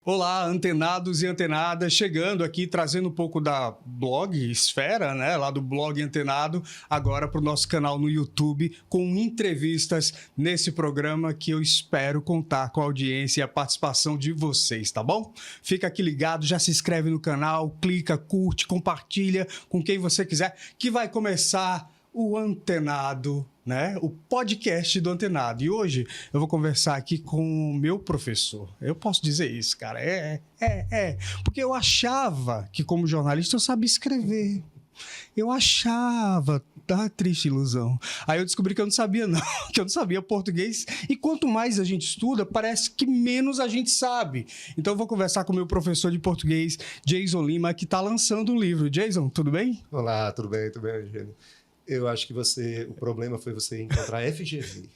Olá, antenados e antenadas, chegando aqui, trazendo um pouco da blog Esfera, né, lá do blog Antenado, agora para o nosso canal no YouTube, com entrevistas nesse programa que eu espero contar com a audiência e a participação de vocês, tá bom? Fica aqui ligado, já se inscreve no canal, clica, curte, compartilha com quem você quiser, que vai começar o Antenado, né? O podcast do Antenado. E hoje eu vou conversar aqui com o meu professor. Eu posso dizer isso, cara. Porque eu achava que, como jornalista, eu sabia escrever. Eu achava, tá triste ilusão. Aí eu descobri que eu não sabia, não, que eu não sabia português. E quanto mais a gente estuda, parece que menos a gente sabe. Então eu vou conversar com o meu professor de português, Jason Lima, que está lançando um livro. Jason, tudo bem? Olá, tudo bem, Eugênio? Eu acho que o problema foi você encontrar FGV.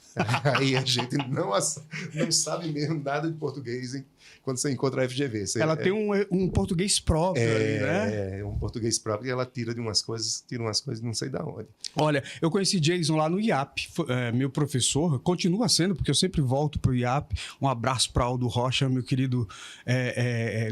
Aí a gente não sabe mesmo nada de português quando você encontra a FGV. Ela tem um português próprio ali, né? É, um português próprio e ela tira umas coisas não sei de onde. Olha, eu conheci Jason lá no IAP, meu professor, continua sendo, porque eu sempre volto para o IAP. Um abraço para Aldo Rocha, meu querido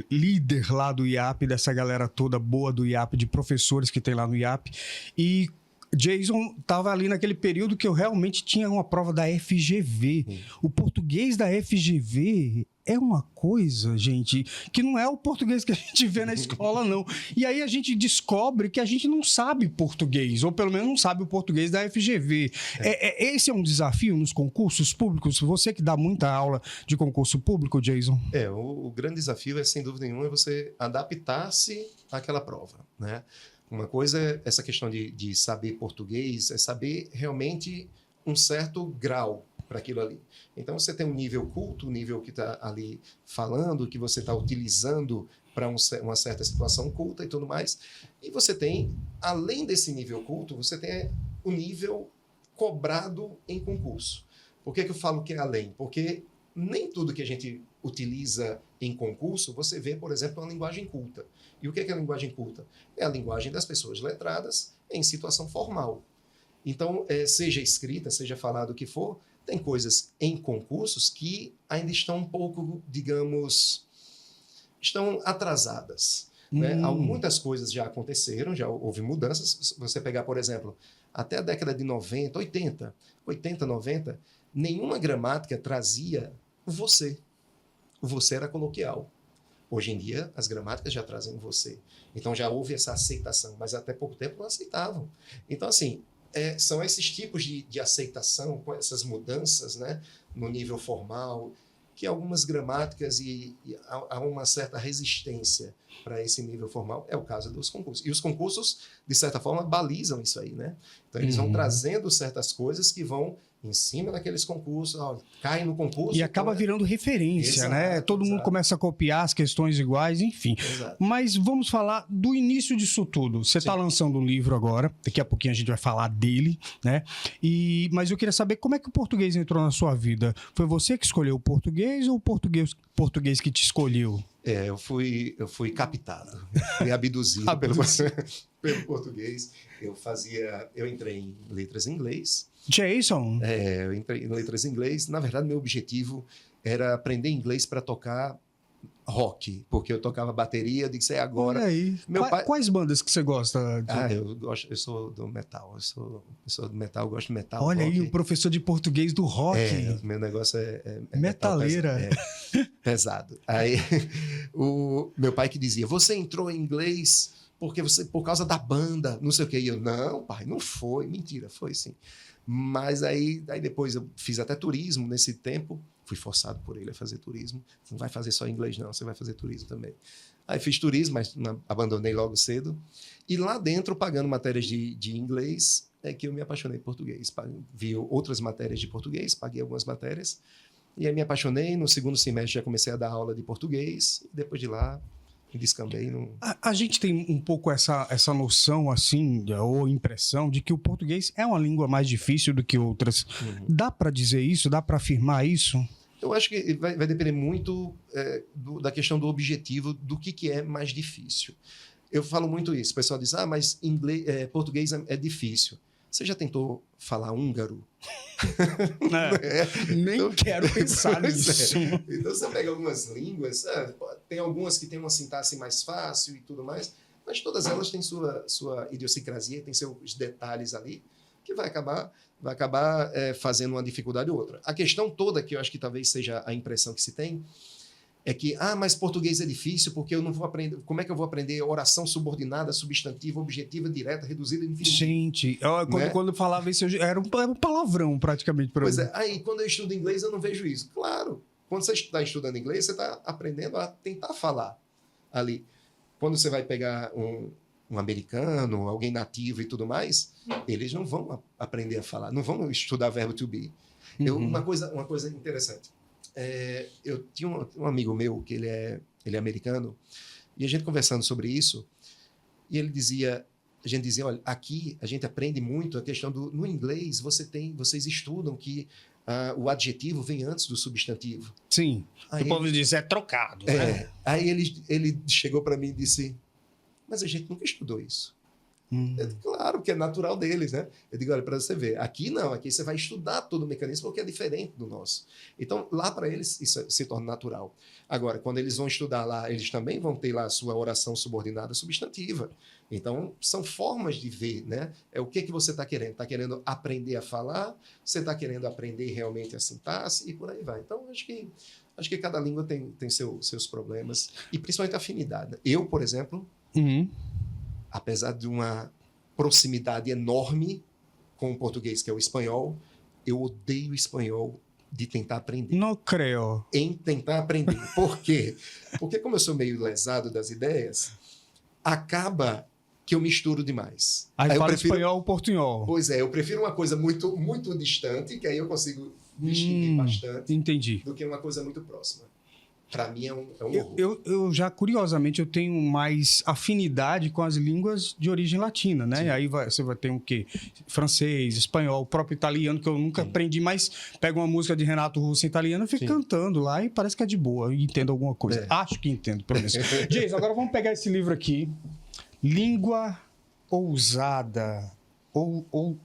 líder lá do IAP, dessa galera toda boa do IAP, de professores que tem lá no IAP. E Jason estava ali naquele período que eu realmente tinha uma prova da FGV. O português da FGV é uma coisa, gente, que não é o português que a gente vê na escola, não. E aí a gente descobre que a gente não sabe português, ou pelo menos não sabe o português da FGV. Esse é um desafio nos concursos públicos? Você que dá muita aula de concurso público, Jason? O grande desafio sem dúvida nenhuma, você adaptar-se àquela prova, né? Uma coisa é essa questão de saber português, é saber realmente um certo grau para aquilo ali. Então, você tem um nível culto, um nível que está ali falando, que você está utilizando para uma certa situação culta e tudo mais. E você tem, além desse nível culto, você tem o nível cobrado em concurso. Por que eu falo que é além? Porque nem tudo que a gente utiliza em concurso, você vê, por exemplo, uma linguagem culta. E o que é a linguagem culta? É a linguagem das pessoas letradas em situação formal. Então, seja escrita, seja falado o que for, tem coisas em concursos que ainda estão um pouco, digamos, estão atrasadas. Né? Muitas coisas já aconteceram, já houve mudanças. Se você pegar, por exemplo, até a década de 90, 80, 90, nenhuma gramática trazia o você. O você era coloquial. Hoje em dia, as gramáticas já trazem o você. Então, já houve essa aceitação, mas até pouco tempo não aceitavam. Então, assim, são esses tipos de aceitação, com essas mudanças, né, no nível formal, que algumas gramáticas há uma certa resistência para esse nível formal. É o caso dos concursos. E os concursos, de certa forma, balizam isso aí, né? Então, eles vão trazendo certas coisas que vão em cima daqueles concursos, cai no concurso. E acaba virando referência, né? Todo mundo começa a copiar as questões iguais, enfim. Exato. Mas vamos falar do início disso tudo. Você está lançando um livro agora, daqui a pouquinho a gente vai falar dele, né? Mas eu queria saber como é que o português entrou na sua vida. Foi você que escolheu o português ou o português que te escolheu? Eu fui captado, fui abduzido pelo português. Eu entrei em letras em inglês. Jason? Eu entrei em letras em inglês. Na verdade, meu objetivo era aprender inglês para tocar rock, porque eu tocava bateria. Eu disse, agora. Olha aí. Quais bandas que você gosta? Eu sou do metal. Eu sou do metal, eu gosto de metal. Olha rock. aí, o professor de português do rock. Meu negócio é metaleira. Pesado. Aí, o meu pai que dizia, você entrou em inglês por causa da banda, não sei o quê. E eu, não, pai, não foi. Mentira, foi sim. Mas aí depois eu fiz até turismo nesse tempo. Fui forçado por ele a fazer turismo. Não vai fazer só inglês, não. Você vai fazer turismo também. Aí fiz turismo, mas abandonei logo cedo. E lá dentro, pagando matérias de inglês, é que eu me apaixonei por português. Vi outras matérias de português, paguei algumas matérias. E aí me apaixonei. No segundo semestre já comecei a dar aula de português. E depois de lá, me descambei. A gente tem um pouco essa noção, assim, ou impressão, de que o português é uma língua mais difícil do que outras. Dá para dizer isso? Dá para afirmar isso? Eu acho que vai depender muito da questão do objetivo, do que é mais difícil. Eu falo muito isso. O pessoal diz, mas português é difícil. Você já tentou falar húngaro? Nem Então, quero pensar pois nisso. Então você pega algumas línguas, tem algumas que têm uma sintaxe mais fácil e tudo mais, mas todas elas têm sua idiosincrasia, tem seus detalhes ali, que vai acabar fazendo uma dificuldade ou outra. A questão toda, que eu acho que talvez seja a impressão que se tem, é que, mas português é difícil porque eu não vou aprender. Como é que eu vou aprender oração subordinada, substantiva, objetiva, direta, reduzida e infinita? Gente, quando eu falava isso, era um palavrão praticamente para mim. Pois é, aí quando eu estudo inglês eu não vejo isso. Claro, quando você está estudando inglês, você está aprendendo a tentar falar ali. Quando você vai pegar um americano, alguém nativo e tudo mais, eles não vão aprender a falar, não vão estudar verbo to be. Uma coisa interessante. Eu tinha um amigo meu que ele é americano, e a gente conversando sobre isso, e a gente dizia, olha, aqui a gente aprende muito a questão no inglês, vocês estudam que o adjetivo vem antes do substantivo. Sim, o povo diz, é trocado. Né? Aí ele chegou para mim e disse, mas a gente nunca estudou isso. Claro que é natural deles, né? Eu digo, olha, para você ver, aqui não, aqui você vai estudar todo o mecanismo porque é diferente do nosso. Então, lá para eles isso se torna natural. Agora, quando eles vão estudar lá, eles também vão ter lá a sua oração subordinada substantiva. Então, são formas de ver, né? O que você está querendo? Está querendo aprender a falar? Você está querendo aprender realmente a sintaxe? E por aí vai. Então, acho que cada língua tem seus problemas e principalmente a afinidade. Né? Eu, por exemplo... apesar de uma proximidade enorme com o português, que é o espanhol, eu odeio o espanhol de tentar aprender. Não creio. Em tentar aprender. Por quê? Porque como eu sou meio lesado das ideias, acaba que eu misturo demais. Aí fala espanhol ou portunhol. Pois é, eu prefiro uma coisa muito, muito distante, que aí eu consigo distinguir bastante, entendi. do que uma coisa muito próxima. Para mim é um horror. Eu já, curiosamente, eu tenho mais afinidade com as línguas de origem latina, né? Sim. Aí você vai ter o quê? Francês, espanhol, o próprio italiano, que eu nunca aprendi, mas pego uma música de Renato Russo em italiano e fico cantando lá e parece que é de boa, eu entendo alguma coisa. Acho que entendo, pelo menos. Jason, agora vamos pegar esse livro aqui. Língua Ousada.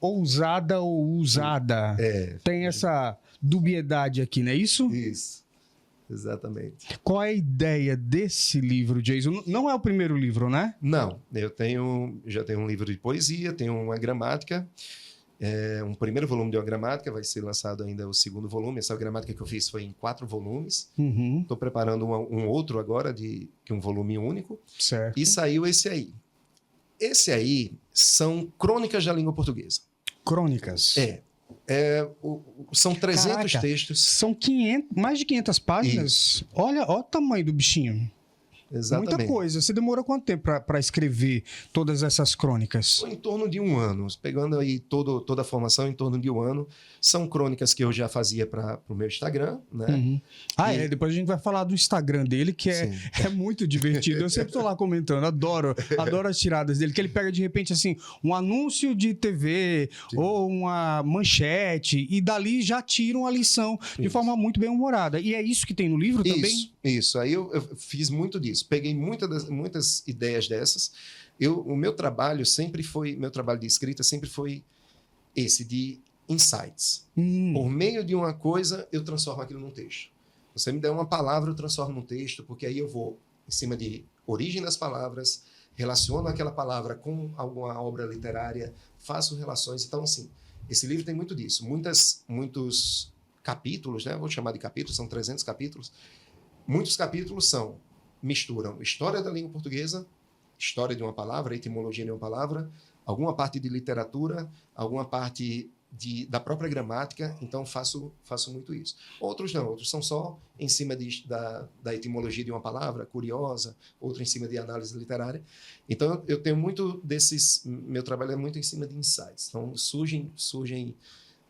Ousada ou usada. Tem essa dubiedade aqui, não é isso? Isso. Exatamente. Qual é a ideia desse livro, Jason? Não é o primeiro livro, né? Não, já tenho um livro de poesia, tenho uma gramática, um primeiro volume de uma gramática, vai ser lançado ainda o segundo volume. Essa gramática que eu fiz foi em 4 volumes. Estou preparando um outro agora, que é um volume único. Certo. E saiu esse aí. Esse aí são crônicas da língua portuguesa. Crônicas. São 300 textos. São mais de 500 páginas. Isso. Olha o tamanho do bichinho. Exatamente. Muita coisa. Você demorou quanto tempo para escrever todas essas crônicas? Em torno de 1 ano. Pegando aí toda a formação, em torno de 1 ano. São crônicas que eu já fazia para o meu Instagram, né? Depois a gente vai falar do Instagram dele, que é muito divertido. Eu sempre estou lá comentando, adoro as tiradas dele, que ele pega de repente assim, um anúncio de TV ou uma manchete, e dali já tira uma lição de forma muito bem humorada. E é isso que tem no livro também? Isso. Aí eu fiz muito disso. Peguei muitas ideias dessas. O meu trabalho de escrita sempre foi esse, de insights. Por meio de uma coisa, eu transformo aquilo num texto. Você me der uma palavra, eu transformo num texto, porque aí eu vou em cima de origem das palavras, relaciono aquela palavra com alguma obra literária, faço relações. Então, assim, esse livro tem muito disso. Muitos capítulos, né? Vou chamar de capítulos, são 300 capítulos. Muitos capítulos misturam história da língua portuguesa, história de uma palavra, etimologia de uma palavra, alguma parte de literatura, alguma parte da própria gramática. Então faço muito isso. Outros não, outros são só em cima da etimologia de uma palavra curiosa, outro em cima de análise literária. Então eu tenho muito meu trabalho é muito em cima de insights. Então surgem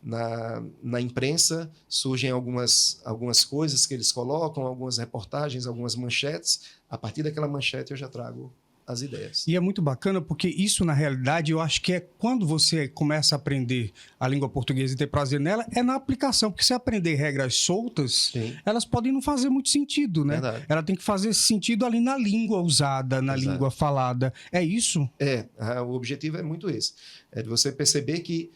na imprensa, surgem algumas coisas que eles colocam, algumas reportagens, algumas manchetes. A partir daquela manchete eu já trago as ideias. E é muito bacana porque isso, na realidade, eu acho que é quando você começa a aprender a língua portuguesa e ter prazer nela, é na aplicação. Porque se aprender regras soltas, Sim. elas podem não fazer muito sentido, né? Verdade. Ela tem que fazer sentido ali na língua usada, na Exato. língua falada. É isso? O objetivo é muito esse. É de você perceber que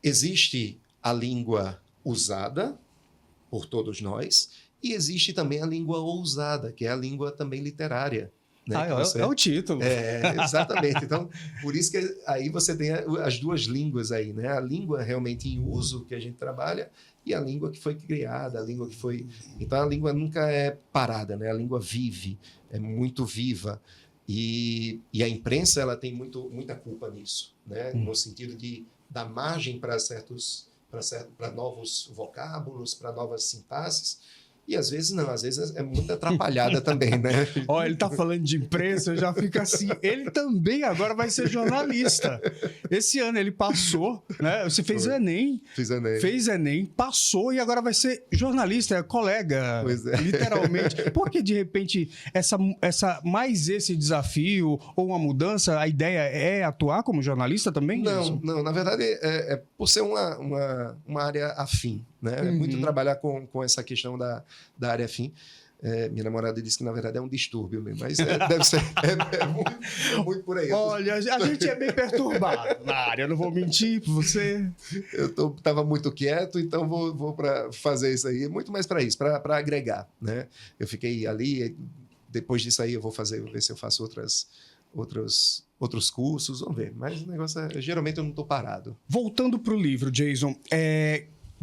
existe a língua usada por todos nós e existe também a língua ousada, que é a língua também literária. Né? É o título. Exatamente. Então, por isso que aí você tem as duas línguas aí, né? A língua realmente em uso que a gente trabalha e a língua que foi criada, a língua que foi... Então, a língua nunca é parada, né? A língua vive, é muito viva. E a imprensa, ela tem muita culpa nisso, né? No sentido de dar margem para novos vocábulos, para novas sintaxes. E às vezes não, às vezes é muito atrapalhada também, né? Ó, ele tá falando de imprensa, eu já fico assim. Ele também agora vai ser jornalista. Esse ano ele passou, né? Você fez o Enem. Fiz Enem. Fez Enem, passou e agora vai ser jornalista, é colega. Pois é. Literalmente. Por que de repente mais esse desafio ou uma mudança, a ideia é atuar como jornalista também? Não, na verdade é por ser uma área afim, né? É muito trabalhar com essa questão da área afim. Minha namorada disse que na verdade é um distúrbio mesmo, mas deve ser muito por aí. Olha, a gente é bem perturbado na área, eu não vou mentir para você. Eu estava muito quieto, então vou para fazer isso aí, muito mais para isso, para agregar, né? Eu fiquei ali, depois disso aí eu vou ver se eu faço outros cursos, vamos ver. Mas o negócio geralmente eu não estou parado. Voltando para o livro, Jason,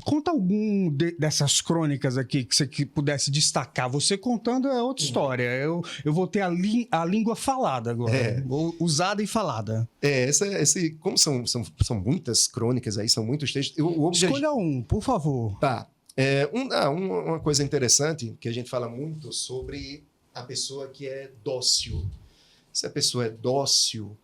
conta algum dessas crônicas aqui que você pudesse destacar. Você contando é outra história. Eu vou ter a língua falada agora. Usada e falada. Como são muitas crônicas aí, são muitos textos. Escolha um, por favor. Tá. Uma coisa interessante que a gente fala muito sobre a pessoa que é dócil. Se a pessoa é dócil,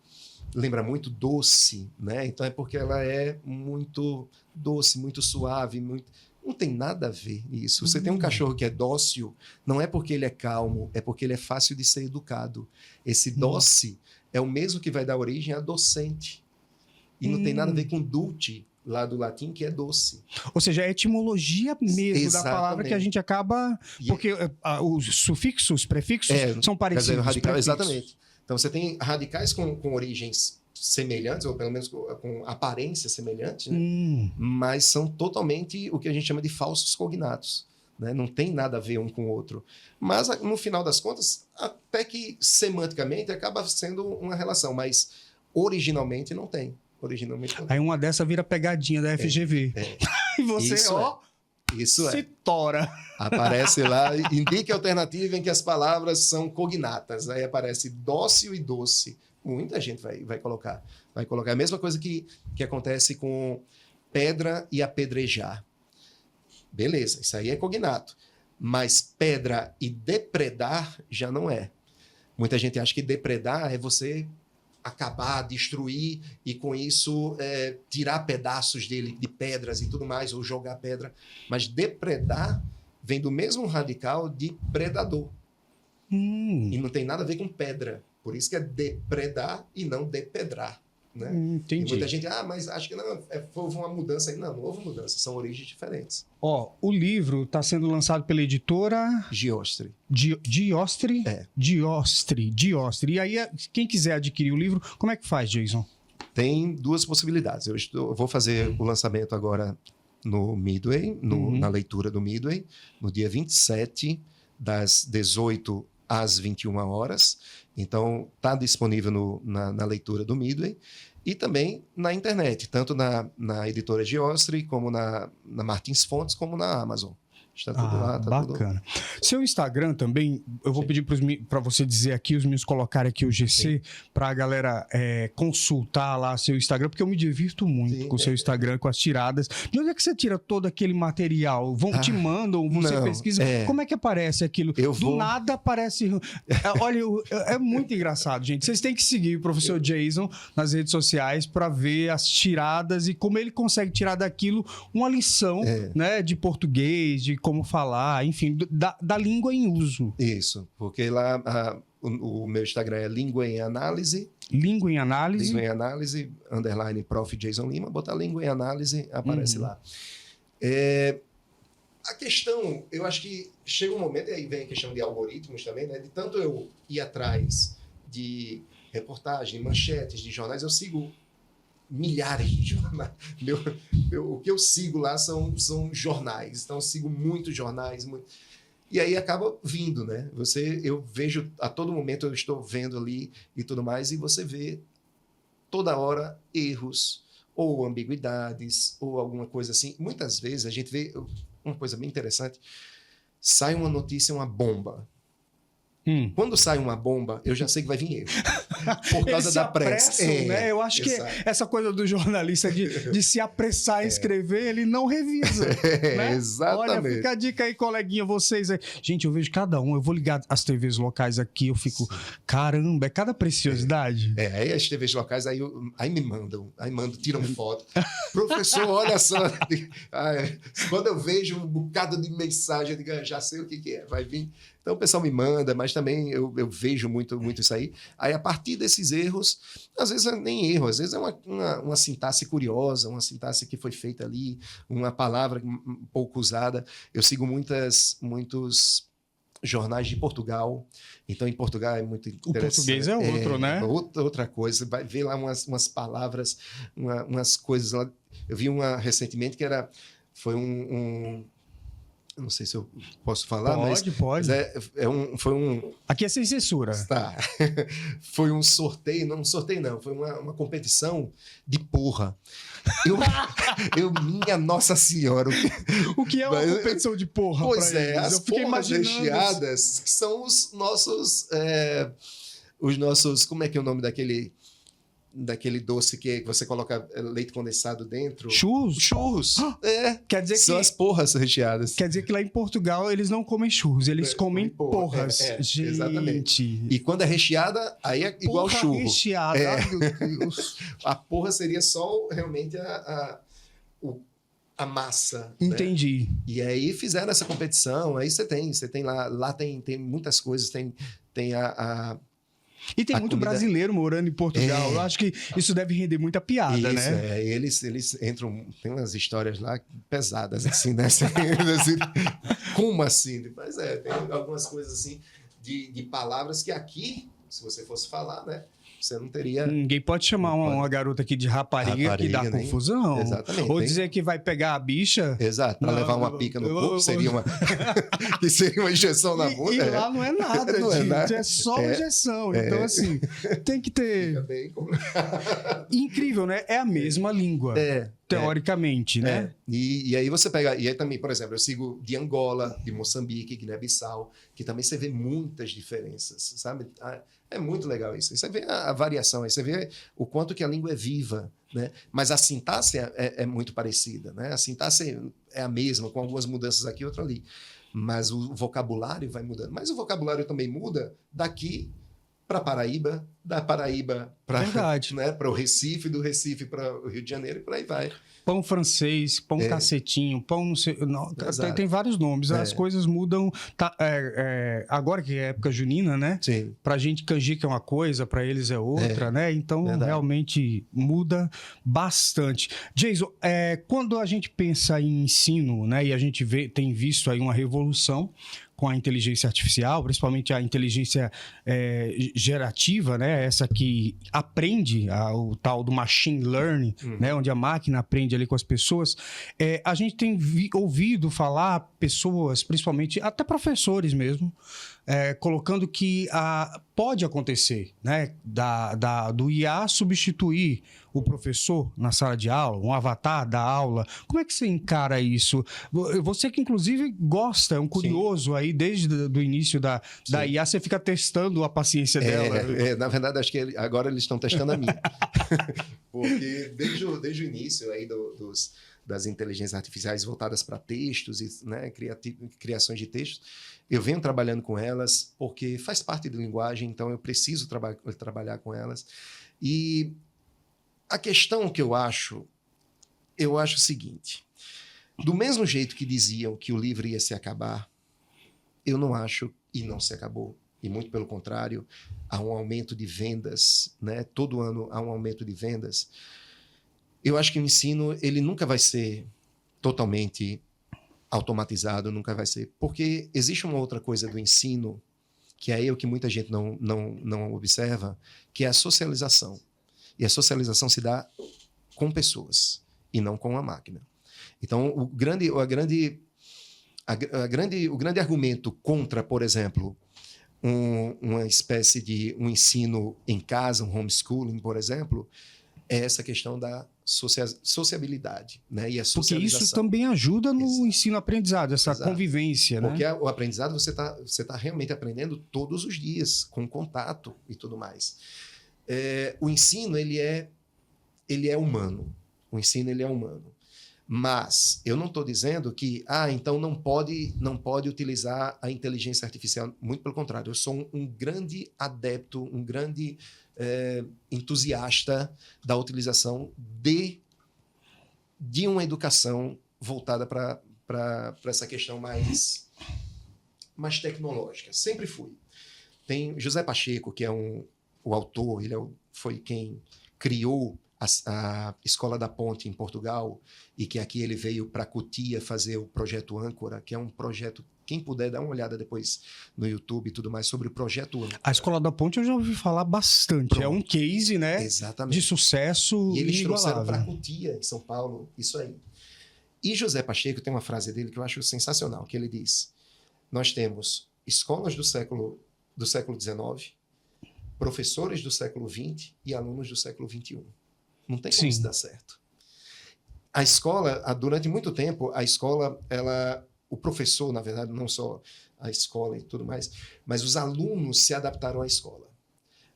lembra muito doce, né? Então é porque ela é muito doce, muito suave, não tem nada a ver isso. Você tem um cachorro que é dócil, não é porque ele é calmo, é porque ele é fácil de ser educado. Esse doce é o mesmo que vai dar origem a docente. E não tem nada a ver com dulce, lá do latim, que é doce. Ou seja, é a etimologia mesmo da palavra que a gente acaba... Porque os sufixos, os prefixos são parecidos. Radical, exatamente. Então, você tem radicais com origens semelhantes, ou pelo menos com aparência semelhante, né? Mas são totalmente o que a gente chama de falsos cognatos. Né? Não tem nada a ver um com o outro. Mas, no final das contas, até que semanticamente acaba sendo uma relação, mas originalmente não tem. Aí uma dessa vira pegadinha da FGV. E você, Isso se tora. Aparece lá, indique a alternativa em que as palavras são cognatas. Aí aparece dócil e doce. Muita gente vai colocar. Vai colocar a mesma coisa que acontece com pedra e apedrejar. Beleza, isso aí é cognato. Mas pedra e depredar já não é. Muita gente acha que depredar é você acabar, destruir e com isso tirar pedaços dele de pedras e tudo mais, ou jogar pedra. Mas depredar vem do mesmo radical de predador. E não tem nada a ver com pedra. Por isso que é depredar e não depedrar. Né? Entendi. E muita gente, mas acho que não, houve uma mudança aí. Não houve mudança, são origens diferentes. O livro está sendo lançado pela editora... Giostre. Giostre? Giostre. E aí, quem quiser adquirir o livro, como é que faz, Jason? Tem duas possibilidades. Eu vou fazer o lançamento agora no Midway, na leitura do Midway, no dia 27, das 18 às 21 horas. Então, está disponível na leitura do Midway e também na internet, tanto na editora Giostre, como na Martins Fontes, como na Amazon. Está tudo lá. Tá bacana. Seu Instagram também, eu vou pedir para você dizer aqui, os meninos colocarem aqui o GC, para a galera consultar lá seu Instagram, porque eu me divirto muito com o seu Instagram, com as tiradas. De onde é que você tira todo aquele material? Te mandam, você pesquisa? Como é que aparece aquilo? Do nada aparece... Olha, é muito engraçado, gente. Vocês têm que seguir o professor Jason nas redes sociais para ver as tiradas e como ele consegue tirar daquilo uma lição, né, de português, de como falar, enfim, da língua em uso. Isso, porque lá o meu Instagram é Língua em Análise. Língua em análise. Língua em Análise, _ Prof. Jason Lima. Botar Língua em Análise, aparece lá. A questão, eu acho que chega um momento, e aí vem a questão de algoritmos também, né? De tanto eu ir atrás de reportagem, manchetes de jornais, eu sigo milhares de jornais. O que eu sigo lá são jornais, então eu sigo muitos jornais, e aí acaba vindo, né? Eu vejo, a todo momento eu estou vendo ali e tudo mais, e você vê toda hora erros, ou ambiguidades, ou alguma coisa assim. Muitas vezes a gente vê uma coisa bem interessante, sai uma notícia, uma bomba. Quando sai uma bomba, eu já sei que vai vir erro. Por causa da pressa. Né? Eu acho exato. que essa coisa do jornalista de se apressar em escrever, ele não revisa. Né? Exatamente. Olha, fica a dica aí, coleguinha, vocês aí. Gente, eu vejo cada um, eu vou ligar as TVs locais aqui, eu fico, caramba, é cada preciosidade. Aí as TVs locais, aí me mandam, tiram foto. Professor, olha só. Quando eu vejo um bocado de mensagem, eu digo, já sei o que é, vai vir. Então o pessoal me manda, mas também eu vejo muito isso aí. Aí a partir desses erros, às vezes é nem erro, às vezes é uma sintaxe curiosa, uma sintaxe que foi feita ali, uma palavra um pouco usada. Eu sigo muitos jornais de Portugal. Então, em Portugal é muito interessante. O português é outro, né? Outra coisa. Você vai ver lá umas palavras, umas coisas lá. Eu vi uma recentemente que foi eu não sei se eu posso falar, pode. Foi um... Aqui é sem censura. Tá. Foi um sorteio, não foi uma competição de porra. Minha Nossa Senhora. O que é uma competição de porra? Pois é, as porras recheadas são os nossos, como é que é o nome daquele doce que você coloca leite condensado dentro? Churros. Quer dizer são as porras recheadas. Quer dizer que lá em Portugal eles não comem churros, eles comem porras. Gente. Exatamente. E quando é recheada, aí é igual porra churro. Recheada, meu Deus. A porra seria só realmente a massa. Entendi. Né? E aí fizeram essa competição, aí você tem lá tem muitas coisas, tem E tem muito brasileiro morando em Portugal. Eu acho que isso deve render muita piada, né? Eles entram... Tem umas histórias lá pesadas, assim, né? Como assim? Mas tem algumas coisas, assim, de palavras que aqui, se você fosse falar, né? Você não teria... Ninguém pode chamar uma garota aqui de rapariga que dá confusão. Exatamente. Ou dizer que vai pegar a bicha... Exato. Para levar uma pica no corpo, seria que seria uma injeção na bunda. E lá não é nada, não gente. É só uma injeção. Então, assim, tem que ter... Incrível, né? É a mesma língua. Teoricamente, né? E aí você pega... E aí também, por exemplo, eu sigo de Angola, de Moçambique, Guiné-Bissau, que também você vê muitas diferenças, sabe? É muito legal isso. Aí você vê a variação, aí você vê o quanto que a língua é viva, né? Mas a sintaxe é muito parecida, né? A sintaxe é a mesma, com algumas mudanças aqui e outra ali. Mas o vocabulário vai mudando. Mas o vocabulário também muda daqui para Paraíba, da Paraíba para o Recife, do Recife para o Rio de Janeiro e por aí vai. Pão francês, pão cacetinho, pão não sei... Não, tem vários nomes. As coisas mudam. Agora que é época junina, né? Sim. Pra gente, canjica é uma coisa, pra eles é outra, né? Então, realmente muda bastante. Jason, quando a gente pensa em ensino, né? E a gente tem visto aí uma revolução com a inteligência artificial, principalmente a inteligência gerativa, né? Essa que aprende, o tal do machine learning, né? Onde a máquina aprende ali com as pessoas. A gente tem ouvido falar pessoas, principalmente até professores mesmo, colocando que pode acontecer, né? Do IA substituir o professor na sala de aula, um avatar da aula. Como é que você encara isso? Você que, inclusive, gosta, é um curioso aí, desde o início da IA, você fica testando a paciência dela. Na verdade, acho que agora eles estão testando a minha. Porque desde o início aí das inteligências artificiais voltadas para textos e, né, criações de textos, eu venho trabalhando com elas porque faz parte da linguagem, então eu preciso trabalhar com elas. E a questão que eu acho o seguinte: Do mesmo jeito que diziam que o livro ia se acabar, eu não acho, e não se acabou. E muito pelo contrário, há um aumento de vendas, né? Todo ano há um aumento de vendas. Eu acho que o ensino ele nunca vai ser totalmente automatizado, nunca vai ser. Porque existe uma outra coisa do ensino, que é o que muita gente não observa, que é a socialização. E a socialização se dá com pessoas e não com a máquina. Então, o grande argumento contra, por exemplo, uma espécie de um ensino em casa, um homeschooling, por exemplo, é essa questão da sociabilidade, né? E a Porque socialização. isso também ajuda no Exato. ensino-aprendizado, essa Exato. convivência, né? Porque o aprendizado você tá realmente aprendendo todos os dias, com contato e tudo mais. O ensino, ele é humano. O ensino, ele é humano. Mas eu não estou dizendo que, então não pode utilizar a inteligência artificial. Muito pelo contrário, eu sou um grande adepto, um grande entusiasta da utilização de uma educação voltada para essa questão mais tecnológica. Sempre fui. Tem José Pacheco, que é o autor, foi quem criou a Escola da Ponte em Portugal, e que aqui ele veio para Cotia fazer o projeto Âncora, que é um projeto, quem puder dar uma olhada depois no YouTube e tudo mais sobre o projeto Âncora. A Escola da Ponte eu já ouvi falar bastante. Pronto. É um case, né? Exatamente. De sucesso. E eles trouxeram para inigualável. Cotia, em São Paulo, isso aí. E José Pacheco tem uma frase dele que eu acho sensacional, que ele diz: nós temos escolas do século XIX, professores do século XX e alunos do século XXI. Não tem como isso dar certo. A escola, durante muito tempo, o professor, na verdade, não só a escola e tudo mais, mas os alunos se adaptaram à escola.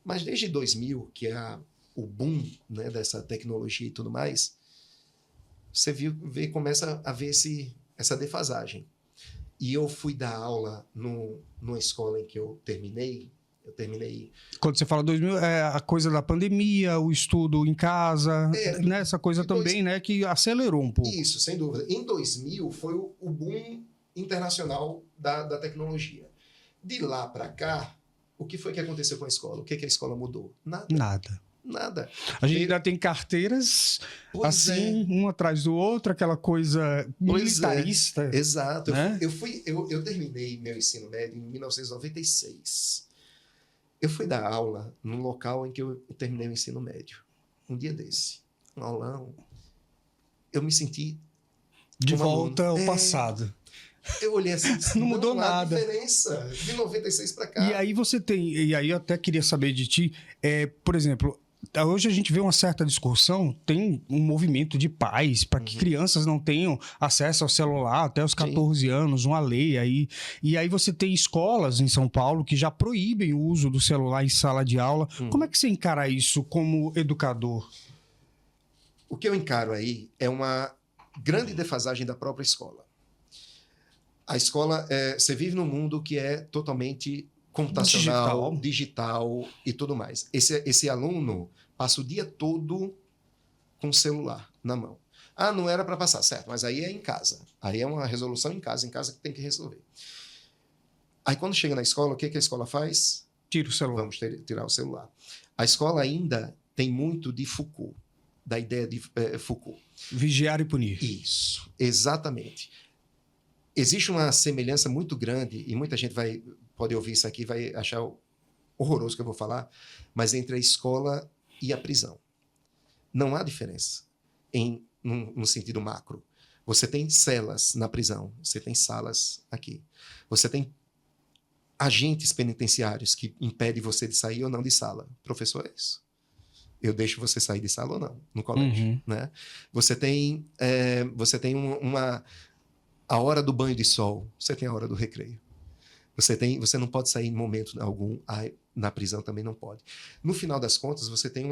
Mas desde 2000, que é o boom, né, dessa tecnologia e tudo mais, você começa a ver essa defasagem. E eu fui dar aula numa escola em que eu terminei. Quando você fala 2000, é a coisa da pandemia, o estudo em casa, né? Essa coisa também, né? Que acelerou um pouco. Isso, sem dúvida. Em 2000 foi o boom internacional da tecnologia. De lá para cá, o que foi que aconteceu com a escola? O que a escola mudou? Nada. A gente ainda tem carteiras assim, um atrás do outro, aquela coisa militarista. Exato. Né? Eu terminei meu ensino médio em 1996. Eu fui dar aula no local em que eu terminei o ensino médio. Um dia desse. Um aulão. Eu me senti de volta ao passado. Eu olhei assim, não mudou nada. A diferença de 96 para cá. E aí eu até queria saber de ti, por exemplo, hoje a gente vê uma certa discussão, tem um movimento de pais para que crianças não tenham acesso ao celular até os 14 anos, uma lei aí. E aí você tem escolas em São Paulo que já proíbem o uso do celular em sala de aula. Como é que você encara isso como educador? O que eu encaro aí é uma grande defasagem da própria escola. A escola, você vive num mundo que é totalmente computacional, digital e tudo mais. Esse aluno passa o dia todo com o celular na mão. Não era para passar, certo, mas aí é em casa. Aí é uma resolução em casa que tem que resolver. Aí quando chega na escola, o que a escola faz? Tira o celular. Vamos tirar o celular. A escola ainda tem muito de Foucault, da ideia de Foucault. Vigiar e punir. Isso, exatamente. Existe uma semelhança muito grande, e muita gente pode ouvir isso aqui e vai achar horroroso o que eu vou falar, mas entre a escola e a prisão. Não há diferença no sentido macro. Você tem celas na prisão, você tem salas aqui. Você tem agentes penitenciários que impedem você de sair ou não de sala. Professor, é isso. Eu deixo você sair de sala ou não, no colégio. Né? Você tem a hora do banho de sol, você tem a hora do recreio. Você não pode sair em momento algum, na prisão também não pode. No final das contas, você tem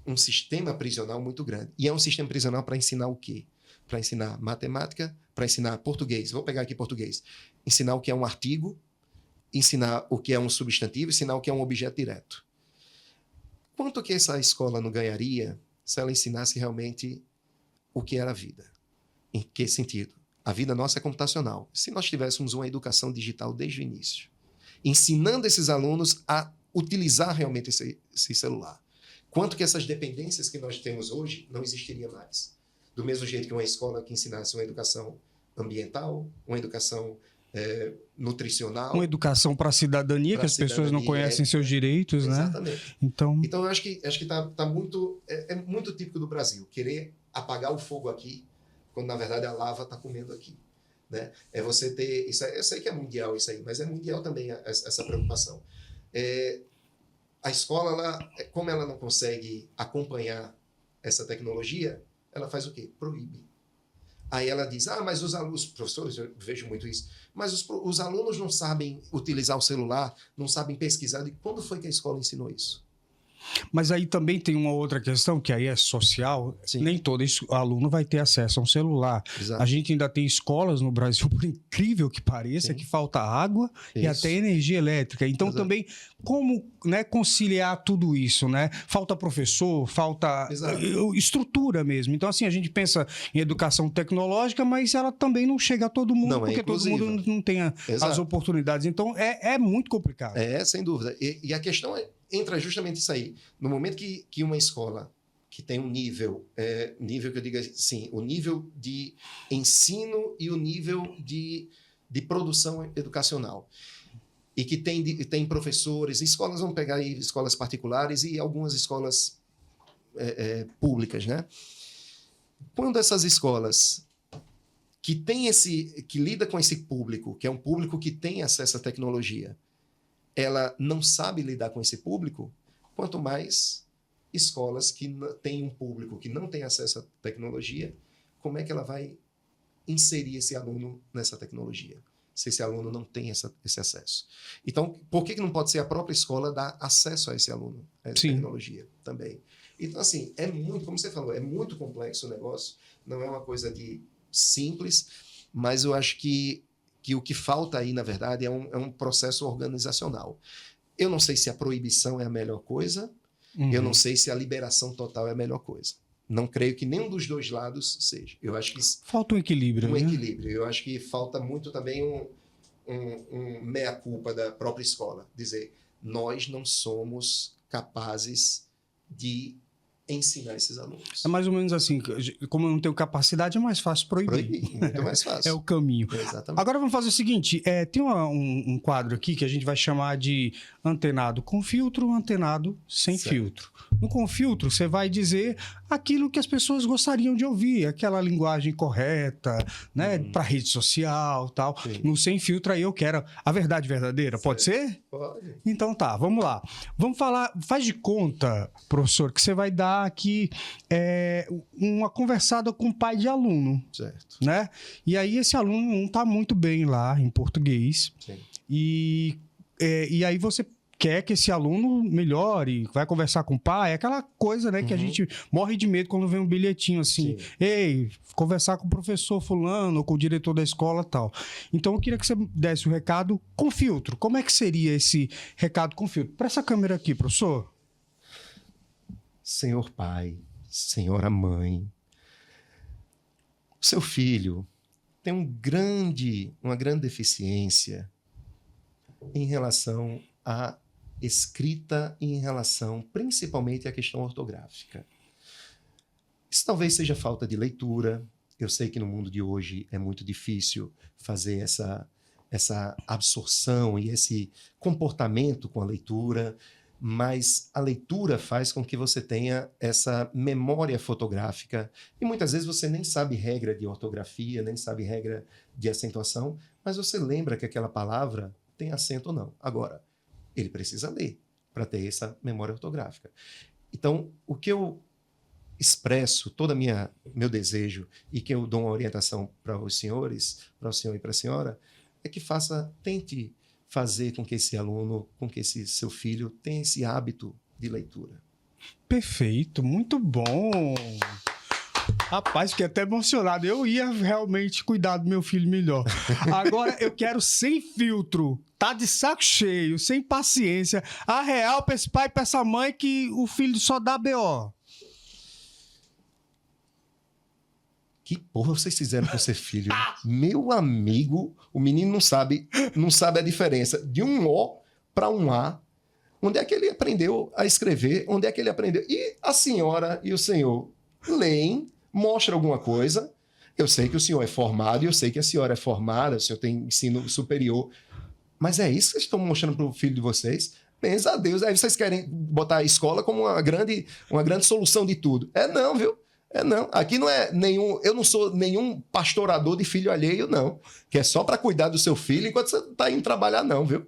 um sistema prisional muito grande. E é um sistema prisional para ensinar o quê? Para ensinar matemática, para ensinar português. Vou pegar aqui português. Ensinar o que é um artigo, ensinar o que é um substantivo, ensinar o que é um objeto direto. Quanto que essa escola não ganharia se ela ensinasse realmente o que era a vida? Em que sentido? A vida nossa é computacional. Se nós tivéssemos uma educação digital desde o início, ensinando esses alunos a utilizar realmente esse celular, quanto que essas dependências que nós temos hoje não existiriam mais. Do mesmo jeito que uma escola que ensinasse uma educação ambiental, uma educação nutricional. Uma educação para a cidadania, que as pessoas não conhecem seus direitos, exatamente. Né? Então eu acho que tá muito... É muito típico do Brasil, querer apagar o fogo aqui, quando na verdade a lava está comendo aqui. Né? É você ter... eu sei que é mundial isso aí, mas é mundial também essa preocupação. A escola, como ela não consegue acompanhar essa tecnologia, ela faz o quê? Proíbe. Aí ela diz, mas os alunos, professores, eu vejo muito isso, mas os alunos não sabem utilizar o celular, não sabem pesquisar. E quando foi que a escola ensinou isso? Mas aí também tem uma outra questão, que aí é social. Sim. Nem todo aluno vai ter acesso a um celular. Exato. A gente ainda tem escolas no Brasil, por incrível que pareça, que falta água e até energia elétrica. Então, também, como, né, conciliar tudo isso, né? Falta professor, falta estrutura mesmo. Então, assim, a gente pensa em educação tecnológica, mas ela também não chega a todo mundo, porque todo mundo não tem as oportunidades. Então, é muito complicado. Sem dúvida. E a questão entra justamente isso aí. No momento que uma escola que tem um nível que eu diga assim, o nível de ensino e o nível de produção educacional, e que tem professores, escolas, vamos pegar aí escolas particulares e algumas escolas públicas, né? Quando essas escolas que lida com esse público, que é um público que tem acesso à tecnologia, ela não sabe lidar com esse público, quanto mais escolas que têm um público que não tem acesso à tecnologia, como é que ela vai inserir esse aluno nessa tecnologia, se esse aluno não tem esse acesso? Então, por que não pode ser a própria escola dar acesso a esse aluno, a essa tecnologia também? Então, assim, como você falou, é muito complexo o negócio, não é uma coisa simples, mas eu acho que o que falta aí, na verdade, é um processo organizacional. Eu não sei se a proibição é a melhor coisa, eu não sei se a liberação total é a melhor coisa. Não creio que nenhum dos dois lados seja. Eu acho que falta um equilíbrio. Equilíbrio. Eu acho que falta muito também um meia-culpa da própria escola. Dizer, nós não somos capazes de ensinar esses alunos. É mais ou menos assim, como eu não tenho capacidade, é mais fácil proibir. Muito mais fácil. É o caminho. Exatamente. Agora vamos fazer o seguinte, tem um quadro aqui que a gente vai chamar de antenado com filtro, antenado sem filtro. No com filtro, você vai dizer aquilo que as pessoas gostariam de ouvir, aquela linguagem correta, né, para rede social, tal. Sim. No sem filtro aí eu quero a verdade verdadeira, pode ser? Pode. Então tá, vamos lá. Vamos falar, faz de conta, professor, que você vai dar aqui uma conversada com o pai de aluno. Certo. Né? E aí esse aluno não está muito bem lá em português. Sim. E aí você quer que esse aluno melhore, vai conversar com o pai, aquela coisa, né, que a gente morre de medo quando vem um bilhetinho assim, ei, conversar com o professor fulano ou com o diretor da escola e tal. Então eu queria que você desse o recado com filtro. Como é que seria esse recado com filtro? Para essa câmera aqui, professor. Senhor pai, senhora mãe, seu filho tem uma grande deficiência em relação à escrita e em relação principalmente à questão ortográfica. Isso talvez seja falta de leitura. Eu sei que no mundo de hoje é muito difícil fazer essa absorção e esse comportamento com a leitura, mas a leitura faz com que você tenha essa memória fotográfica e muitas vezes você nem sabe regra de ortografia, nem sabe regra de acentuação, mas você lembra que aquela palavra tem acento ou não. Agora, ele precisa ler para ter essa memória ortográfica. Então, o que eu expresso, todo meu desejo, e que eu dou uma orientação para os senhores, para o senhor e para a senhora, é que tente fazer com que esse aluno, com que esse seu filho tenha esse hábito de leitura. Perfeito, muito bom. Rapaz, fiquei até emocionado. Eu ia realmente cuidar do meu filho melhor. Agora eu quero sem filtro. Tá de saco cheio, sem paciência. A real pra esse pai e pra essa mãe que o filho só dá BO. que porra vocês fizeram com seu filho? Meu amigo, o menino não sabe a diferença de um O para um A. Onde é que ele aprendeu a escrever? Onde é que ele aprendeu? E a senhora e o senhor leem, mostram alguma coisa. Eu sei que o senhor é formado, e eu sei que a senhora é formada, o senhor tem ensino superior. Mas é isso que vocês estão mostrando para o filho de vocês? Pensa a Deus. Aí vocês querem botar a escola como uma grande solução de tudo. É não, viu? É não. Aqui não é nenhum... Eu não sou nenhum pastorador de filho alheio, não. Que é só para cuidar do seu filho enquanto você está indo trabalhar, não, viu?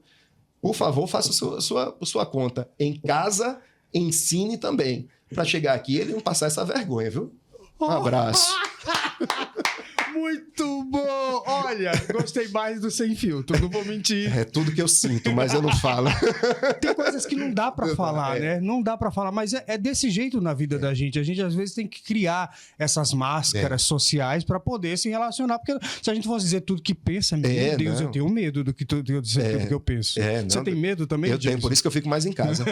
Por favor, faça sua conta. Em casa, ensine também. Para chegar aqui e ele não passar essa vergonha, viu? Um abraço. Muito bom! Olha, gostei mais do Sem Filtro, não vou mentir. É tudo que eu sinto, mas eu não falo. Tem coisas que não dá pra falar, né? Não dá pra falar, mas é desse jeito na vida da gente. A gente, às vezes, tem que criar essas máscaras sociais pra poder se relacionar. Porque se a gente fosse dizer tudo que pensa, meu Deus, eu tenho medo do que eu penso. Você tem medo também, Eu tenho, por isso que eu fico mais em casa.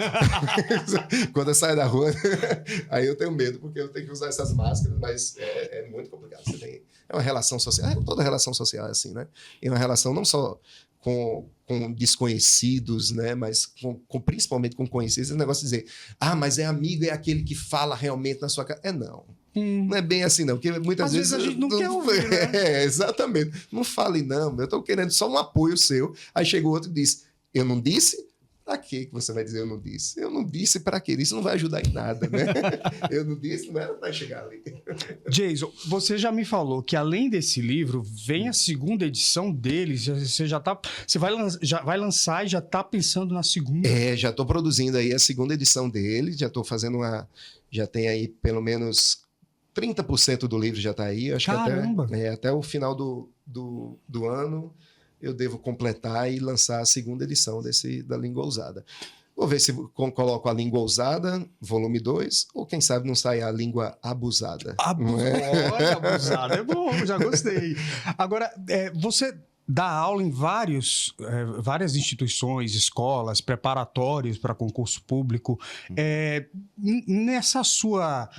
Quando eu saio da rua, aí eu tenho medo, porque eu tenho que usar essas máscaras, mas é muito complicado. É uma relação social, toda relação social é assim, né? E uma relação não só com desconhecidos, né? Mas principalmente com conhecidos, esse negócio de dizer, mas é amigo, é aquele que fala realmente na sua cara. Não. Não é bem assim, não. Porque muitas vezes a gente não quer ouvir, né? Exatamente. Não fale, não. Eu estou querendo só um apoio seu. Aí chegou outro e disse, eu não disse? Para que você vai dizer eu não disse? Eu não disse para quê? Isso não vai ajudar em nada, né? Eu não disse, não era para chegar ali. Jason, você já me falou que além desse livro, vem a segunda edição dele. Você vai lançar e já está pensando na segunda? Já estou produzindo aí a segunda edição dele. Já estou fazendo já tem aí pelo menos 30% do livro já está aí. Acho Caramba! Que até o final do ano eu devo completar e lançar a segunda edição da Língua Ousada. Vou ver se coloco a Língua Ousada, volume 2, ou quem sabe não sai a Língua Abusada. Olha, abusada é bom, já gostei. Agora, você dá aula em várias instituições, escolas, preparatórios para concurso público. Nessa sua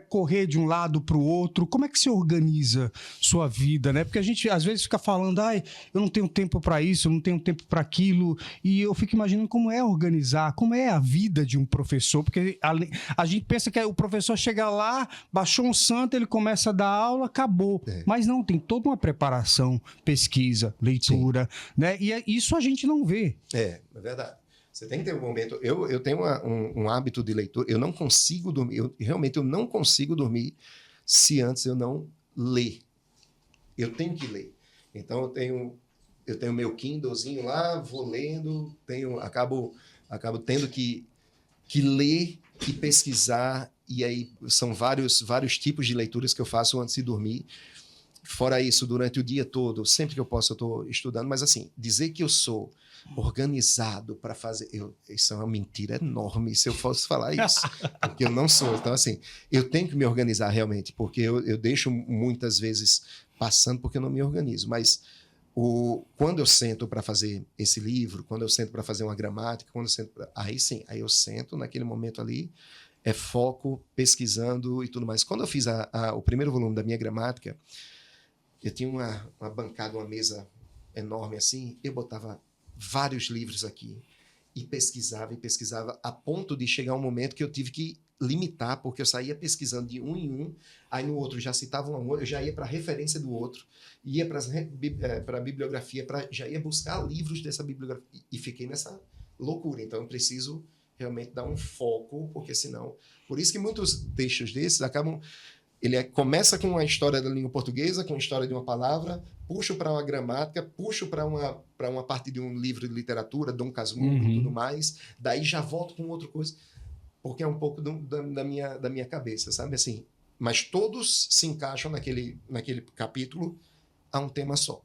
correr de um lado para o outro, como é que você organiza sua vida? Né? Porque a gente às vezes fica falando, eu não tenho tempo para isso, eu não tenho tempo para aquilo, e eu fico imaginando como é organizar, como é a vida de um professor, porque a gente pensa que o professor chega lá, baixou um santo, ele começa a dar aula, acabou. Mas não, tem toda uma preparação, pesquisa, leitura, né? E isso a gente não vê. É verdade. Você tem que ter um momento... Eu tenho um hábito de leitura, eu não consigo dormir, realmente eu não consigo dormir se antes eu não ler. Eu tenho que ler. Então eu tenho meu Kindlezinho lá, vou lendo, acabo tendo que ler e pesquisar, e aí são vários tipos de leituras que eu faço antes de dormir. Fora isso, durante o dia todo, sempre que eu posso, eu estou estudando. Mas, assim, dizer que eu sou organizado para fazer... Isso é uma mentira enorme se eu fosse falar isso. Porque eu não sou. Então, assim, eu tenho que me organizar realmente, porque eu deixo muitas vezes passando porque eu não me organizo. Mas quando eu sento para fazer esse livro, quando eu sento para fazer uma gramática, aí sim, aí eu sento naquele momento ali, é foco, pesquisando e tudo mais. Quando eu fiz o primeiro volume da minha gramática, eu tinha uma bancada, uma mesa enorme assim, eu botava vários livros aqui e pesquisava, a ponto de chegar um momento que eu tive que limitar, porque eu saía pesquisando de um em um, aí no outro já citava um, eu já ia para a referência do outro, ia para a bibliografia, já ia buscar livros dessa bibliografia, e fiquei nessa loucura. Então eu preciso realmente dar um foco, porque senão... Por isso que muitos textos desses acabam... Ele começa com a história da língua portuguesa, com a história de uma palavra, puxo para uma gramática, puxo para uma parte de um livro de literatura, Dom Casmurro e tudo mais, daí já volto com outra coisa, porque é um pouco da minha cabeça, sabe? Assim, mas todos se encaixam naquele capítulo a um tema só.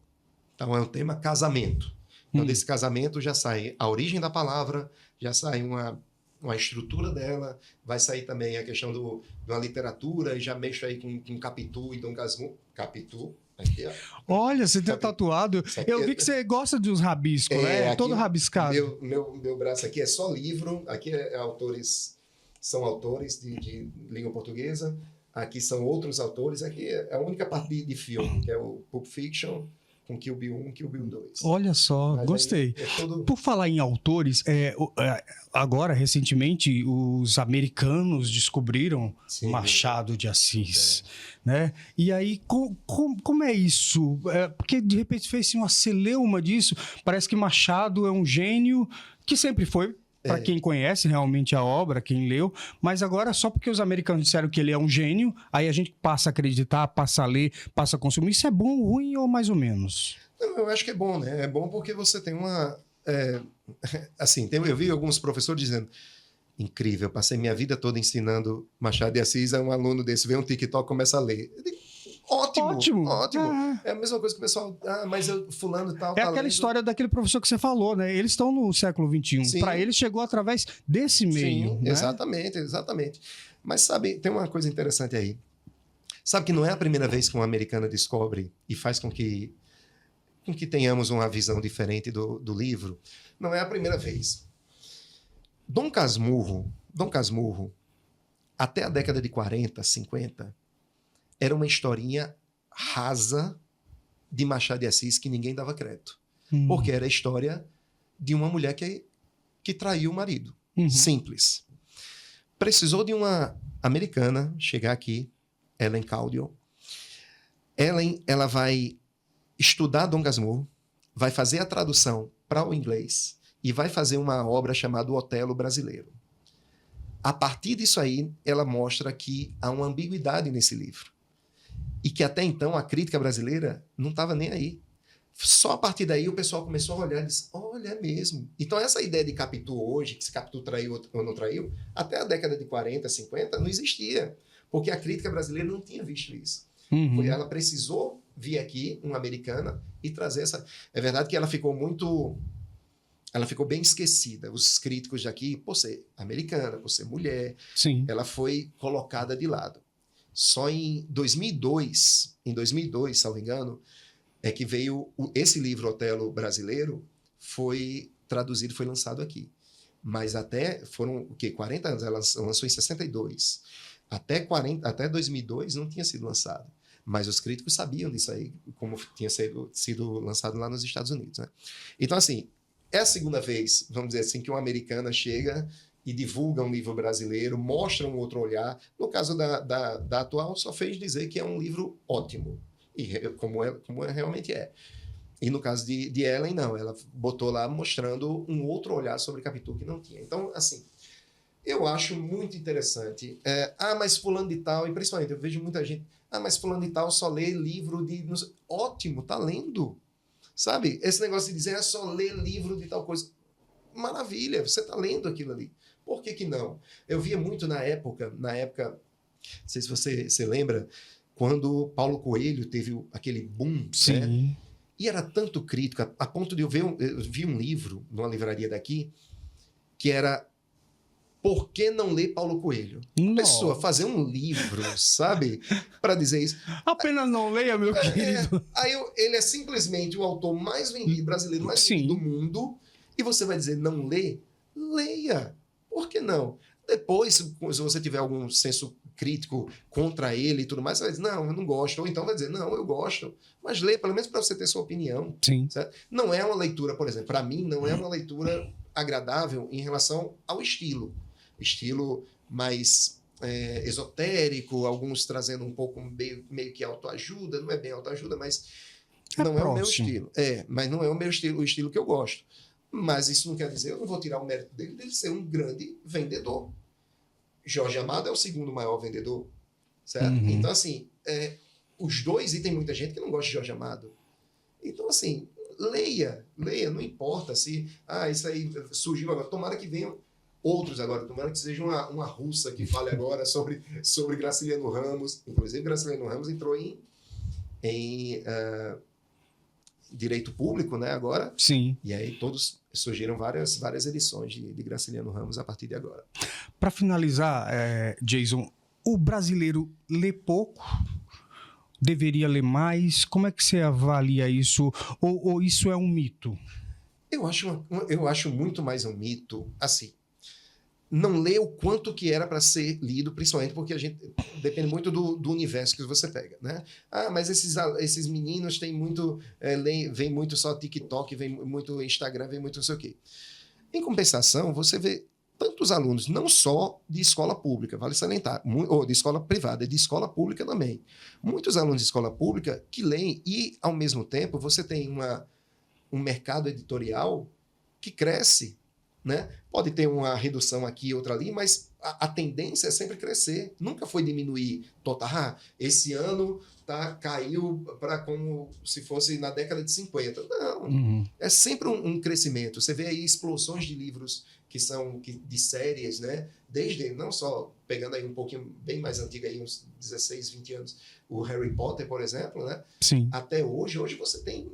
Então é um tema casamento. Então desse casamento já sai a origem da palavra, já sai uma estrutura dela, vai sair também a questão de uma literatura, e já mexo aí com Capitu e Dom Casmurro. Capitu, aqui, ó. Olha, você tem tatuado. Eu vi que você gosta de uns rabiscos, né? Todo rabiscado. Meu braço aqui é só livro, aqui são autores de língua portuguesa. Aqui são outros autores. Aqui é a única parte de filme, que é o Pulp Fiction, com Kill Bill 1 e Kill Bill 2. Olha só, Mas gostei. aí é todo... Por falar em autores, agora, recentemente, os americanos descobriram Sim. Machado de Assis, né? E aí, como é isso? Porque, de repente, fez uma celeuma disso. Parece que Machado é um gênio que sempre foi, para quem conhece realmente a obra, quem leu, mas agora só porque os americanos disseram que ele é um gênio, aí a gente passa a acreditar, passa a ler, passa a consumir. Isso é bom, ruim ou mais ou menos? Não, eu acho que é bom, né? É bom porque você tem uma... assim, eu vi alguns professores dizendo, incrível, eu passei minha vida toda ensinando Machado de Assis, é um aluno desse, vê um TikTok e começa a ler. Eu digo, ótimo. É a mesma coisa que o pessoal, mas fulano tal. É aquela história daquele professor que você falou, né? Eles estão no século XXI. Para eles chegou através desse meio. Sim, né? Exatamente. Mas sabe, tem uma coisa interessante aí. Sabe que não é a primeira vez que um americano descobre e faz com que tenhamos uma visão diferente do livro. Não é a primeira vez. Dom Casmurro, até a década de 40, 50, era uma historinha rasa de Machado de Assis que ninguém dava crédito. Porque era a história de uma mulher que traiu o marido. Simples. Precisou de uma americana chegar aqui, Ellen Caudill. Ela vai estudar Dom Casmurro, vai fazer a tradução para o inglês e vai fazer uma obra chamada O Otelo Brasileiro. A partir disso aí, ela mostra que há uma ambiguidade nesse livro. E que até então a crítica brasileira não estava nem aí. Só a partir daí o pessoal começou a olhar e disse, olha, é mesmo. Então essa ideia de Capitu hoje, que se Capitu traiu ou não traiu, até a década de 40, 50, não existia. Porque a crítica brasileira não tinha visto isso. Ela precisou vir aqui, uma americana, e trazer essa... É verdade que ela ficou bem esquecida. Os críticos daqui, por ser americana, por ser mulher, Sim. Ela foi colocada de lado. Só em 2002, salvo engano, é que veio esse livro Otelo Brasileiro, foi traduzido, foi lançado aqui. Mas até foram 40 anos, ela lançou em 62. Até 2002 não tinha sido lançado. Mas os críticos sabiam disso aí, como tinha sido lançado lá nos Estados Unidos. Né? Então, assim, é a segunda vez, vamos dizer assim, que uma americana chega e divulga um livro brasileiro, mostra um outro olhar. No caso da atual, só fez dizer que é um livro ótimo, e como realmente é. E no caso de Ellen, não. Ela botou lá mostrando um outro olhar sobre Capitu que não tinha. Então, assim, eu acho muito interessante. Mas fulano de tal, e principalmente eu vejo muita gente, mas fulano de tal só lê livro de... Ótimo, tá lendo. Sabe? Esse negócio de dizer, só lê livro de tal coisa. Maravilha, você tá lendo aquilo ali. Por que não? Eu via muito na época, não sei se você lembra, quando Paulo Coelho teve aquele boom, Sim. né? E era tanto crítico, a ponto de eu vi um livro numa livraria daqui, que era Por que não ler Paulo Coelho? A pessoa fazer um livro, sabe? Para dizer isso. Apenas não leia, meu querido. Aí ele é simplesmente o autor mais vendido, brasileiro mais vendido do mundo, e você vai dizer, não lê? Leia. Por que não? Depois, se você tiver algum senso crítico contra ele e tudo mais, você vai dizer, não, eu não gosto. Ou então vai dizer, não, eu gosto. Mas lê, pelo menos para você ter sua opinião. Sim. Certo? Não é uma leitura, por exemplo, para mim, não é uma leitura agradável em relação ao estilo. Estilo mais esotérico, alguns trazendo um pouco meio que autoajuda, não é bem autoajuda, mas não é o meu estilo. Mas não é o estilo que eu gosto. Mas isso não quer dizer, eu não vou tirar o mérito dele de ser um grande vendedor. Jorge Amado é o segundo maior vendedor, certo? Então, assim, os dois, e tem muita gente que não gosta de Jorge Amado. Então, assim, leia, não importa se, isso aí surgiu agora. Tomara que venham outros agora, tomara que seja uma russa que fale agora sobre Graciliano Ramos. Inclusive, Graciliano Ramos entrou em direito público, né, agora. Sim. E aí surgiram várias edições de Graciliano Ramos a partir de agora. Para finalizar, Jason, o brasileiro lê pouco? Deveria ler mais? Como é que você avalia isso? Ou isso é um mito? Eu acho muito mais um mito. Assim, não lê o quanto que era para ser lido, principalmente porque a gente depende muito do universo que você pega, né? Ah, mas esses meninos têm muito, vem muito só TikTok, vem muito Instagram, vem muito não sei o quê. Em compensação, você vê tantos alunos, não só de escola pública, vale salientar, ou de escola privada, de escola pública também. Muitos alunos de escola pública que leem e, ao mesmo tempo, você tem um mercado editorial que cresce, né? Pode ter uma redução aqui, outra ali, mas a tendência é sempre crescer. Nunca foi diminuir total. Ah, esse ano caiu para como se fosse na década de 50. Não, é sempre um crescimento. Você vê aí explosões de livros que são de séries, né? Desde, não só pegando aí um pouquinho bem mais antigo, aí uns 16, 20 anos, o Harry Potter, por exemplo, né? Sim. Até hoje você tem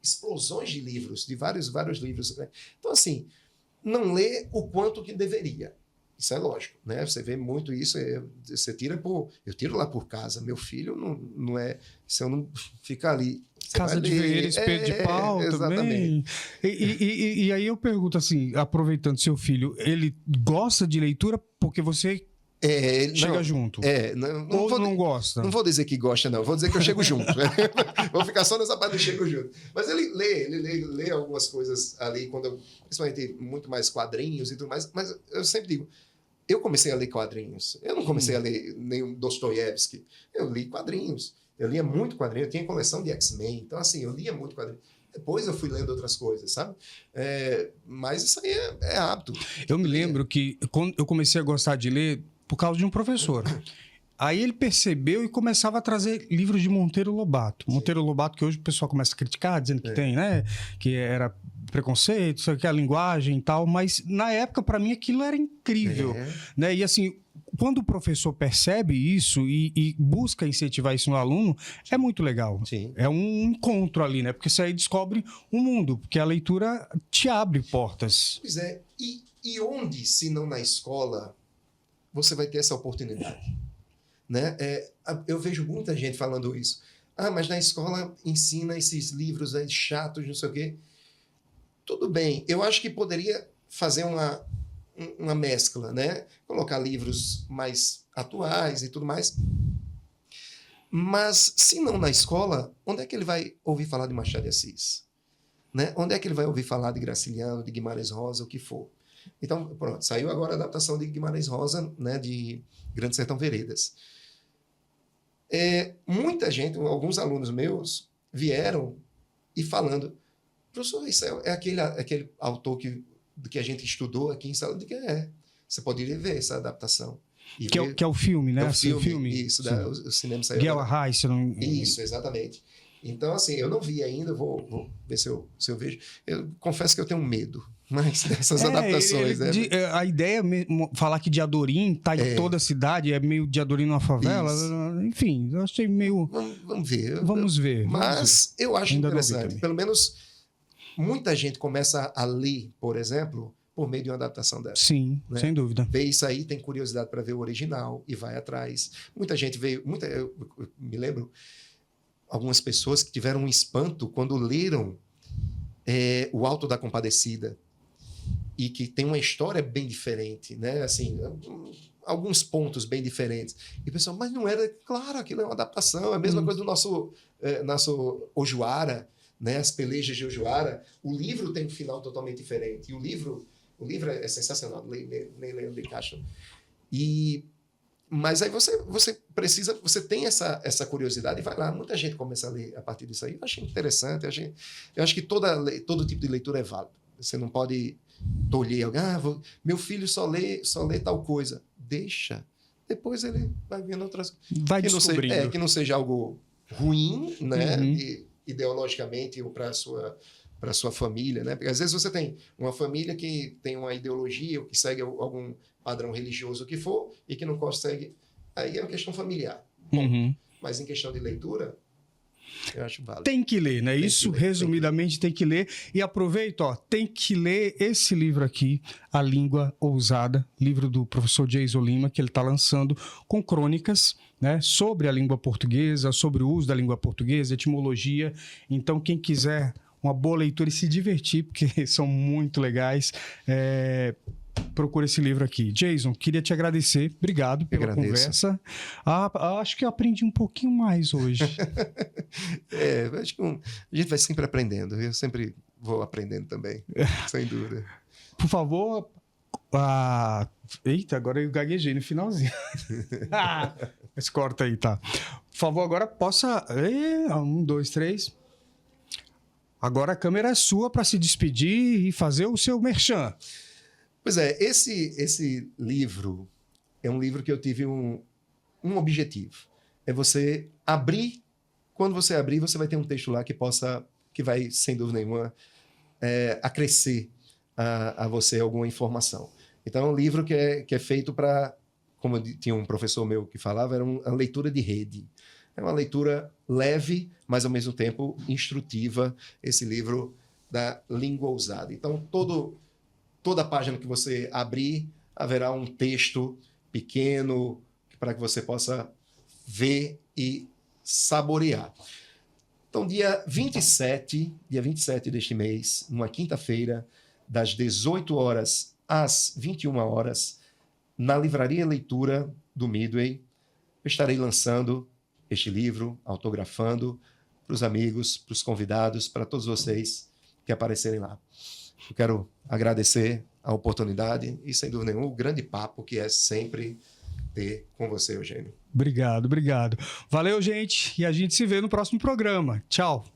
explosões de livros, de vários livros. Né? Então, assim, não lê o quanto que deveria. Isso é lógico, né? Você vê muito isso, você tira eu tiro lá por casa. Meu filho não é, se eu não ficar ali. Casa de Ferreira, Espelho de Pau também. E aí eu pergunto assim, aproveitando seu filho, ele gosta de leitura porque você chega junto? Não gosta? Não vou dizer que gosta, não. Vou dizer que eu chego junto. Vou ficar só nessa parte do chego junto. Mas ele lê algumas coisas ali, principalmente muito mais quadrinhos e tudo mais. Mas eu sempre digo, eu comecei a ler quadrinhos. Eu não comecei a ler nenhum Dostoiévski. Eu li quadrinhos. Eu lia muito quadrinho. Eu tinha coleção de X-Men. Então, assim, eu lia muito quadrinho. Depois eu fui lendo outras coisas, sabe? Mas isso aí é hábito. Eu me lembro que quando eu comecei a gostar de ler por causa de um professor. Aí ele percebeu e começava a trazer livros de Monteiro Lobato. Sim. Monteiro Lobato, que hoje o pessoal começa a criticar, dizendo que tem, né? Que era preconceito, isso aqui, a linguagem e tal. Mas na época, para mim, aquilo era incrível. Né? E assim, quando o professor percebe isso e busca incentivar isso no aluno, é muito legal. Sim. É um encontro ali, né? Porque você aí descobre um mundo, porque a leitura te abre portas. Pois é. E onde, se não na escola, você vai ter essa oportunidade? Né? Eu vejo muita gente falando isso. Ah, mas na escola ensina esses livros aí chatos, não sei o quê. Tudo bem. Eu acho que poderia fazer uma mescla, né? Colocar livros mais atuais e tudo mais. Mas, se não na escola, onde é que ele vai ouvir falar de Machado de Assis? Né? Onde é que ele vai ouvir falar de Graciliano, de Guimarães Rosa, o que for? Então, pronto, saiu agora a adaptação de Guimarães Rosa, né, de Grande Sertão Veredas. Muita gente, alguns alunos meus, vieram e falando, professor, isso é aquele autor que a gente estudou aqui em sala de que você pode ir ver essa adaptação. Que é o filme, né? É o filme. Isso, o cinema saiu. Guerra Reis, se não... Isso, exatamente. Então, assim, eu não vi ainda, vou ver se eu vejo. Eu confesso que eu tenho medo, mas dessas adaptações, né? A ideia é falar que Diadorim tá em toda a cidade, é meio Diadorim numa favela. Isso. Enfim, eu achei meio... Vamos ver. Vamos ver. Mas eu acho interessante. Pelo menos muita gente começa a ler, por exemplo, por meio de uma adaptação dessa. Sim, né? Sem dúvida. Vê isso aí, tem curiosidade para ver o original e vai atrás. Muita gente veio... Eu me lembro... Algumas pessoas que tiveram um espanto quando leram O Alto da Compadecida e que tem uma história bem diferente, né? Assim, alguns pontos bem diferentes. E o pessoal, mas não era... Claro, aquilo é uma adaptação, é a mesma coisa do nosso Ojuara, né? As pelejas de Ojuara. O livro tem um final totalmente diferente. E o livro é sensacional, nem Leandro de Castro. Mas aí você tem essa curiosidade e vai lá. Muita gente começa a ler a partir disso aí. Eu achei interessante. Eu acho que todo tipo de leitura é válido. Você não pode tolher alguém. Meu filho só lê tal coisa. Deixa. Depois ele vai vendo outras coisas. Vai descobrindo. Que não seja algo ruim, né? Ideologicamente ou para a sua família, né? Porque às vezes você tem uma família que tem uma ideologia ou que segue algum padrão religioso, o que for, e que não consegue... Aí é uma questão familiar. Mas em questão de leitura, eu acho válido. Tem que ler, né? Isso, resumidamente, tem que ler. E aproveita, tem que ler esse livro aqui, A Língua Ousada, livro do professor Jason Lima, que ele está lançando com crônicas, né, sobre a língua portuguesa, sobre o uso da língua portuguesa, etimologia. Então, quem quiser uma boa leitura e se divertir, porque são muito legais, procura esse livro aqui. Jason, queria te agradecer. Obrigado pela conversa. Acho que eu aprendi um pouquinho mais hoje. Acho que a gente vai sempre aprendendo. Eu sempre vou aprendendo também, sem dúvida. Por favor... Eita, agora eu gaguejei no finalzinho. Mas corta aí, tá? Por favor, agora possa... 1, 2, 3... Agora a câmera é sua para se despedir e fazer o seu merchan. Pois é, esse livro é um livro que eu tive um objetivo. É você abrir, quando você abrir, você vai ter um texto lá que vai, sem dúvida nenhuma, acrescer a você alguma informação. Então é um livro que é feito para, como tinha um professor meu que falava, era uma leitura de rede. É uma leitura leve, mas ao mesmo tempo instrutiva, esse livro da língua ousada. Então, toda página que você abrir, haverá um texto pequeno para que você possa ver e saborear. Então, dia 27 deste mês, numa quinta-feira, das 18 horas às 21 horas, na Livraria Leitura do Midway, eu estarei lançando este livro, autografando para os amigos, para os convidados, para todos vocês que aparecerem lá. Eu quero agradecer a oportunidade e, sem dúvida nenhuma, o grande papo que é sempre ter com você, Eugênio. Obrigado. Valeu, gente. E a gente se vê no próximo programa. Tchau.